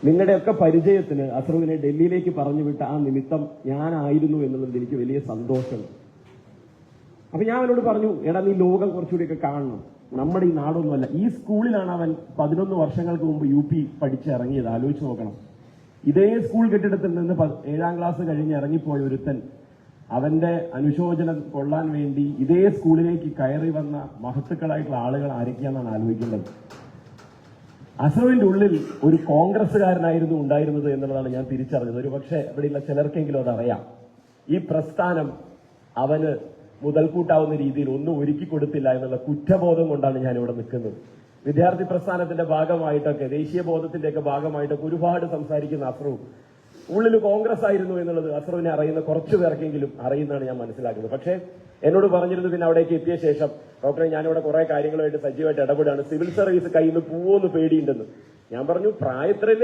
നിങ്ങളുടെയൊക്കെ പരിചയത്തിന് അസ്രുവിനെ ഡൽഹിയിലേക്ക് പറഞ്ഞു വിട്ട ആ നിമിത്തം ഞാനായിരുന്നു എന്നുള്ളത് എനിക്ക് വലിയ സന്തോഷമുണ്ട്. അപ്പൊ ഞാൻ അവനോട് പറഞ്ഞു, എടാ നീ ലോകം കുറച്ചുകൂടിയൊക്കെ കാണണം, നമ്മുടെ ഈ നാടൊന്നുമല്ല. ഈ സ്കൂളിലാണ് അവൻ 11 വർഷങ്ങൾക്ക് മുമ്പ് UP പഠിച്ചിറങ്ങിയത്. ആലോചിച്ച് നോക്കണം. ഇതേ സ്കൂൾ കെട്ടിടത്തിൽ നിന്ന് 7ാം ക്ലാസ് കഴിഞ്ഞ് ഇറങ്ങിപ്പോയ ഒരുത്തൻ അവന്റെ അനുശോചനം കൊള്ളാൻ വേണ്ടി ഇതേ സ്കൂളിലേക്ക് കയറി വന്ന മഹത്തുക്കളായിട്ടുള്ള ആളുകൾ ആരൊക്കെയാണെന്നാണ് ആലോചിക്കേണ്ടത്. അസ്രുവിന്റെ ഉള്ളിൽ ഒരു കോൺഗ്രസ്സുകാരനായിരുന്നു ഉണ്ടായിരുന്നത് എന്നുള്ളതാണ് ഞാൻ തിരിച്ചറിഞ്ഞത്. ഒരു പക്ഷേ ഇവിടെയുള്ള ചിലർക്കെങ്കിലും അതറിയാം. ഈ പ്രസ്ഥാനം അവന് മുതൽക്കൂട്ടാവുന്ന രീതിയിൽ ഒന്നും ഒരുക്കി കൊടുത്തില്ല എന്നുള്ള കുറ്റബോധം കൊണ്ടാണ് ഞാൻ ഇവിടെ നിൽക്കുന്നത്. വിദ്യാർത്ഥി പ്രസ്ഥാനത്തിന്റെ ഭാഗമായിട്ടൊക്കെ, ദേശീയ ബോധത്തിന്റെയൊക്കെ ഭാഗമായിട്ടൊക്കെ ഒരുപാട് സംസാരിക്കുന്ന അസ്രു ഉള്ളിൽ കോൺഗ്രസ് ആയിരുന്നു എന്നുള്ളത് അസ്രുവിനെ അറിയുന്ന കുറച്ചു പേർക്കെങ്കിലും അറിയുന്നതാണ് ഞാൻ മനസ്സിലാക്കുന്നത്. പക്ഷേ എന്നോട് പറഞ്ഞിരുന്നു, പിന്നെ അവിടേക്ക് എത്തിയ ശേഷം, ഡോക്ടറെ ഞാനിവിടെ കുറെ കാര്യങ്ങളുമായിട്ട് സജീവമായിട്ട് ഇടപെടുകയാണ്, സിവിൽ സർവീസ് കയ്യിൽ നിന്ന് പോവോന്ന് പേടിയുണ്ടെന്ന്. ഞാൻ പറഞ്ഞു, പ്രായത്തിലല്ലേ